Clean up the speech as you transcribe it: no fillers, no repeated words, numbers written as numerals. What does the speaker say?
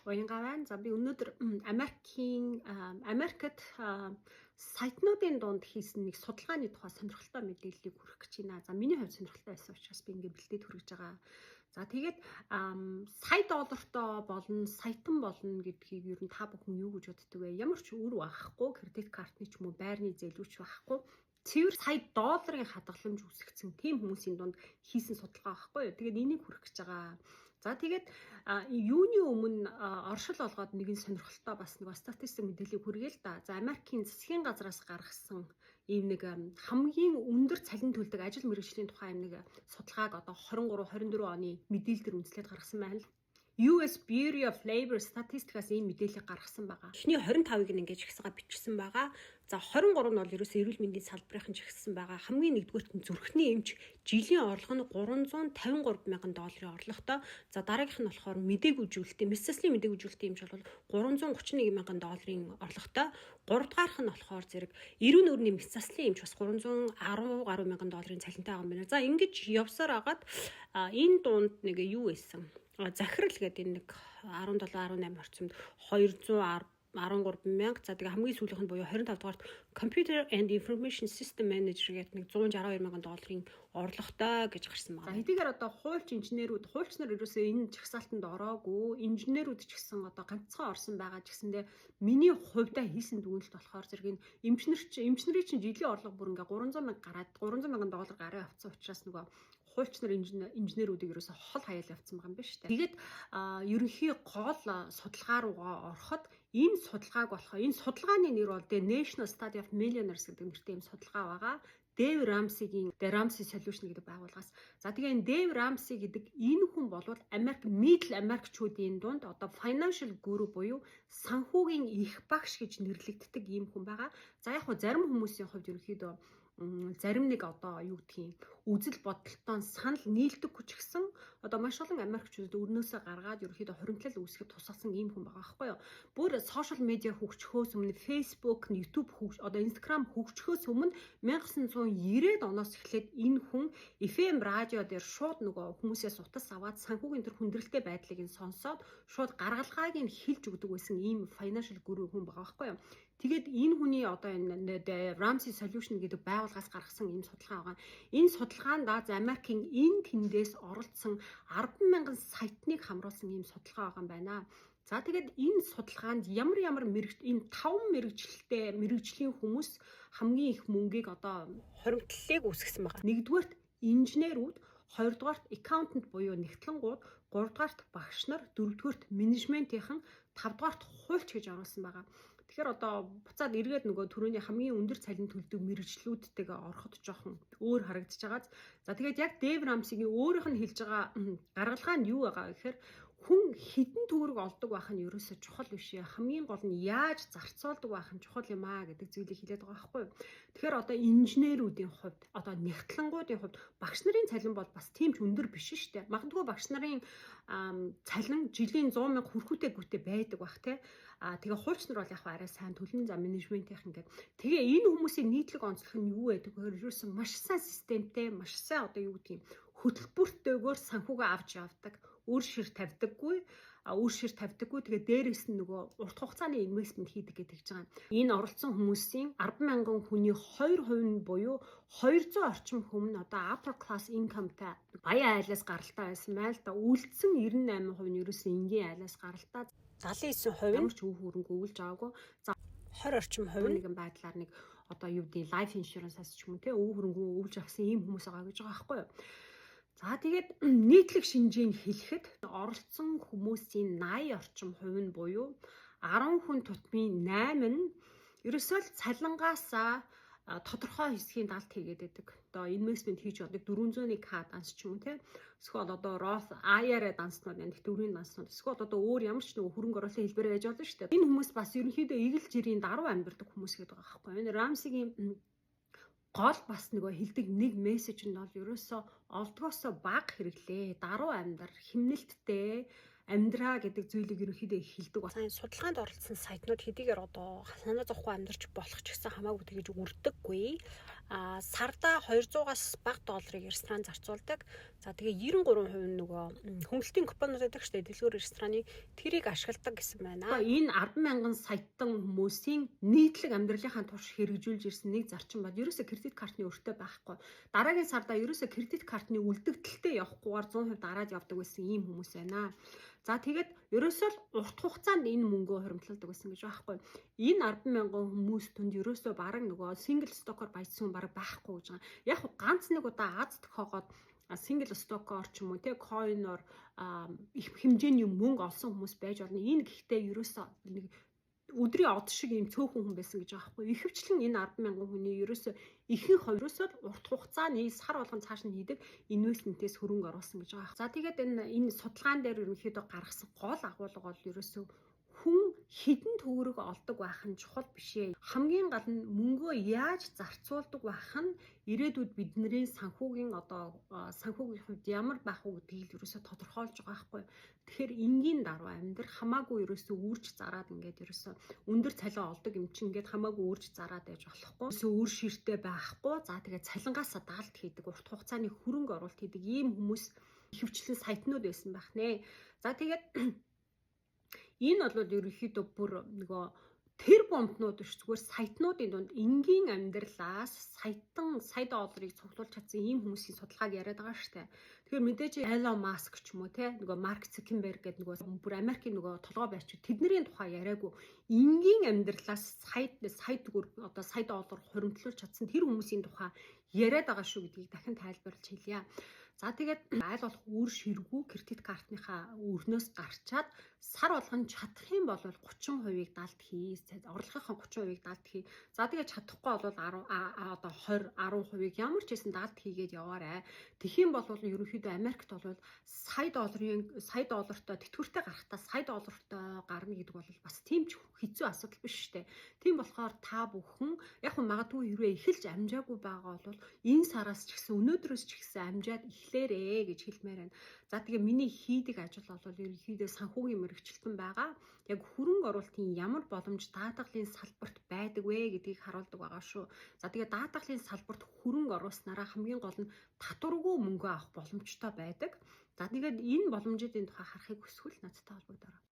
Уянгаа байна. За би өнөөдөр Америкт сайтнуудын дунд хийсэн нэг судалгааны тухай сонирхолтой мэдээллийг хүргэх гэж байна. За миний хувьд сонирхолтой байсан учраас би ингээд бэлдээд хүргэж байгаа. За тэгээд сая доллартай болно, саятан болно гэдгийг ер нь та бүхэн юу гэж боддөг вэ? Ямар ч үр багахгүй, кредит картны ч юм уу байрны зээлүүч багахгүй. Цэвэр сая долларын хадгаламж үүсгэсэн тийм хүмүүсийн дунд хийсэн судалгаа байхгүй юу? Тэгээд энийг хүргэх гэж байгаа. За тэгээд юуны өмнө оршил олгоод нэгэн сонирхолтой бас нэг статистик мэдээллийг хүргэе л да. За Америкийн засгийн газраас гаргасан ийм нэг хамгийн өндөр цалин төлдөг ажил мэргэжлийн тухай ийм нэг судалгааг одоо 23-24 оны мэдээлэлээр үндэслээд гаргасан байна л. US Bureau of Labor Statistics ийм мэдээлэл гаргасан байгаа. Эхний 25-ыг ингээд жигсаага бичсэн байгаа. За 23 нь бол ерөөсөө эрүүл мэндийн салбарын жигссэн байгаа. Хамгийн нэгдүгээрт нь зүрхний эмч жилийн орлого нь $353,000 орлоготой. За дараагийнх нь болохоор мээгүй жүлтэй, Mississippi мээгүй жүлтэй эмч бол $331,000 орлоготой. 3 дахь нь болохоор зэрэг эрүүл нүрийн Mississippi эмч бас $310,000 цалинтай байгаа юм байна. За ингэж явсаар агаад энэ дунд нэг юу байсан? Захирал гэдэг нэг 17-18 орчимд 213,000. За тэгээ хамгийн сүүлийнх нь буюу 25 дугаарт Computer and Information System Manager гэдэг нэг $162,000 орлоготой гэж гарсан байна. За хэдийгээр одоо хуульч нар ерөөсөө энэ жагсаалтанд ороогүй, инженерүүд ч гэсэн одоо ганцхан орсон байгаа ч гэсэндээ миний хувьдаа хийсэн дүгнэлт болохоор зэрэг энэ эмчнэрийн чинь жилийн орлого бүр ингээ $300,000 гараад $300,000 гараа авцсан учраас нөгөө хуульч нар инженерүүдийг ерөөсө хол хаяал явцсан байгаа юм байна шүү дээ. Тэгээд ерөнхий гол судалгаа руугаа ороход энэ судалгааг болох энэ судалгааны нэр бол The National Study of Millionaires гэдэг нэртэй юм судалгаа байгаа. Дэйв Рамсигийн The Ramsey Solution гэдэг байгууллагаас. За тэгээ энэ Дэйв Рамси гэдэг энэ хүн бол Америк middle Америкчүүдийн дунд одоо financial guru буюу санхүүгийн их багш гэж нэрлэгддэг ийм хүн байгаа. За яг хөө зарим хүмүүсийн хувьд ерөнхийдөө зарим нэг одоо юу гэдгийг үзэл бодолтоо санал нийлдэггүй ч гэсэн одоо маш олон Америкчууд өрнөөсөө гаргаад ерөөхдөө хоригдлол үүсгэхэд тусгасан ийм хүн байгаа байхгүй юу. Бүр сошиал медиа хөгжихөөс өмнө Facebook, YouTube одоо Instagram хөгжихөөс өмнө 1990-ад оноос эхлээд энэ хүн FM радио дээр шууд нөгөө хүмүүсээс утас аваад санхүүгийн төр хүндрэлтэй байдлыг нь сонсоод шууд гаргалгааг нь хэлж өгдөг байсан ийм financial guru хүн байгаа байхгүй юу. Тэгээд энэ хүний одоо энэ Ramsey Solution гэдэг байгууллагаас гаргасан энэ судалгаа байгаа. Энэ судалгаанд Америкийн энэ тэндээс оролцсон 10,000 сайтныг хамруулсан ийм судалгаа байгаа юм байна. За тэгээд энэ судалгаанд ямар энэ 5 мэрэгжлийн хүмүүс хамгийн их мөнгийг одоо хоримтлалыг үүсгэсэн байгаа. Нэгдүгээрт инженерүүд, хоёрдугаарт accountant буюу нэгтлэнгууд, гуравдугаарт багш нар, дөрөвдүгээрт менежментийнхэн, тавдугаарт хуульч гэж оруулсан байгаа. Тэгэхээр одоо буцаад эргээд нөгөө түрүүний хамгийн өндөр цалин төлдөг мэрэгжлүүдтэйгээ ороход жоохон өөр харагдаж байгаа. За тэгээд яг Дэйв Рамсигийн өөрийнх нь хэлж байгаа гаргалгаа нь юу байгаа гэхээр хүн хідэн төгрөг олдог байх нь ерөөсөө чухал биш ээ. Хамгийн гол нь яаж зарцуулдаг байх нь чухал юм аа гэдэг зүйлийг хэлээд байгаа байхгүй юу. Тэгэхээр одоо инженерүүдийн хувьд, одоо нэгтлэнгуудын хувьд багш нарын цалин бол бас тийм ч өндөр биш шүү дээ. Магадгүй багш нарын цалин жилийн 100,000 хүрэхүүтэйгүйтэй байдаг бах те. Тэгээ хуульч нар бол яг арай сайн төлнө, за менежментийнх ингээд. Тэгээ энэ хүмүүсийн нийтлэг онцлог нь юу вэ гэхээр ерөөсөө маш сайн системтэй, маш сайн одоо юу гэдгийг хөтөлбөртэйгээр санхүүгээ авч явдаг. Үр шир тавьдаггүй. Тэгээ дээрээс нь нөгөө урт хугацааны инвестмент хийдэг гэдэг гэж байгаа. Энэ оролцсон хүмүүсийн 10,000 хүний 2% нь буюу 200 орчим хүн нь одоо upper class incomeтай баян айлаас гаралтай байсан байл та. Үлдсэн 98% нь ерөөсөө энгийн айлаас гаралтай. 79% ямар ч өв хөрөнгө өвлж аваагүй. За 20 орчим хувь нэгэн байдлаар нэг одоо юу гэдэг life insurance-аас ч юм уу те өв хөрөнгө өвлж авсан ийм хүмүүс байгаа гэж байгаа байхгүй юу. За тэгээд нийтлэг шинжийг хэлэхэд оролцсон хүмүүсийн 80 орчим хувь нь буюу 10 хүн тутмын 8 нь ерөөсөө л цалингаас тодорхой хэсгийн далд хийгээд байдаг. Одоо инвестмент хийж болдог 400-ыг данс ч юм те. Эсвэл одоо Roth IRA данснууд байна. Төврийн данснууд. Эсвэл одоо өөр ямар ч нэг хөрөнгө оруулалтын хэлбэр байж болно шүү дээ. Энэ хүмүүс бас ерөнхийдөө эгэл жирийн даруй амьдардаг хүмүүс гэдэг байгаа байхгүй юу. Энэ Рамсигийн гол бас нөгөө хэлдэг нэг мессеж нь бол ерөөсөө олдгоосоо баг хэрэглээ. Даруй амьдар, химнэлттэй амьдраа гэдэг зүйлийг ерөнхийдөө хэлдэг. Сайн судалгаанд оролцсон сайтнууд хэдийгээр одоо санаа зовхгүй амьдарч болох ч гэсэн хамаагүй тэгэж үрдэггүй. сарда 200-аас бага долларыг ресторан зарцуулдаг. За тэгээ 93% нь нөгөө хөнгөлтийн купонууд байдаг шүү дээ. Дэлгүүр рестораны тэрийг ашигладаг гэсэн байна. Энэ 10,000 саятан хүмүүсийн нийтлэг амьдралынхаа турш хэрэгжүүлж ирсэн нэг зарчим бод ерөөсө кредит картны өртөө байхгүй. Дараагийн сарда ерөөсө кредит картны үлдэгдэлтэй явахгүйгээр 100% дараад явдаг байсан ийм хүмүүс байна. За тэгээд ерөөсөө л урт хугацаанд энэ мөнгөө хоримтладаг байсан гэж байхгүй. Энэ 10,000 хүмүүс түнд ерөөсөө бараг нөгөө single stock-оор баяжсан хүн бараг байхгүй гэж байгаа. Яг ганц нэг удаа Аз тохоогоод single stock-оор ч юм уу те coin-оор их хэмжээний мөнгө олсон хүмүүс байж болно. Энэ гэхдээ ерөөсөө нэг өдрийн од шиг ийм цөөхөн хүн байсан гэж байгаа байхгүй. Ихэвчлэн энэ 10,000 хүний ерөөсөө ихэнх хувьрөөсөө урт хугацааны сар болгон цааш нь хийдэг инвестментээс хөрөнгө оруулсан гэж байгаа. За тэгээд энэ судалгаан дээр ерөнхийдөө гаргасан гол агуулга бол ерөөсөө хүн хідэн төгрөг олдог байх нь чухал биш ээ. Хамгийн гол нь мөнгөө яаж зарцуулдаг байх нь ирээдүйд бидний санхүүгийн санхүүгийн хувьд ямар байх уу гэдгийг ерөөсөө тодорхойлж байгаа байхгүй. Тэгэхээр энгийн даруй амьдрах хамаагүй ерөөсөө үрж зараад ингээд ерөөсөө өндөр цалин олдог юм чинь ингээд хамаагүй үрж зараад байж болохгүй. Ерөөсөө үр ширтэй байхгүй. За тэгээд цалингаасаа даалт хийдэг, урт хугацааны хөрөнгө оруулалт хийдэг ийм хүмүүс ихэвчлэн сайтнууд байсан байх нэ. За тэгээд энэ бол ерөнхийдөө бүр нөгөө тэр бомбнууд биш зүгээр сайтнуудын дунд энгийн амьдралаас сая долларыг цуглуулж чадсан ийм хүмүүсийн судалгааг яриад байгаа шүү дээ. Тэгэхээр мэдээж Elon Musk ч юм уу те нөгөө Mark Zuckerberg гэдэг нөгөө бүр Америкийн нөгөө толгой байрч тэдний тухай яриаггүй энгийн амьдралаас сая төгрөг сая доллар хуримтлуулж чадсан тэр хүмүүсийн тухай яриад байгаа шүү гэдгийг дахин тайлбарлаж хэлье. За тэгээд айл болох үр ширгүү кредит картныхаа өрнөөс гарчаад сар болгон чадах юм бол 30%-ийг даалт хий. Орлогынхаа 30%-ийг даалт хий. За тэгээд чадахгүй бол 10%-ийг ямар ч хэсэн даалт хийгээд яваарай. Тэгхийн бол ерөнхийдөө Америкт бол сая доллартай тэтгэвртэй гарахтаа сая доллартай гарна гэдэг бол бас тийм ч хэцүү асуудал биш шүү дээ. Тийм болохоор та бүхэн яг магадгүй хэрвээ эхэлж амжаагүй байгаа бол энэ сараас ч гэсэн өнөөдрөөс ч гэсэн амжаад эхлээрээ гэж хэлмээр байна. За тэгээ миний хийдэг ажил бол ерөнхийдөө санхүүгийн мэргэжилтэн байгаа. Яг хөрөнгө оруулалтын ямар боломж даатгалын салбарт байдаг вэ гэдгийг харуулдаг байгаа шүү. За тэгээ даатгалын салбарт хөрөнгө оруулснараа хамгийн гол нь татваргүй мөнгө авах боломжтой байдаг. За тэгээд энэ боломжуудын тухай харахыг хүсвэл надтай холбогдорой.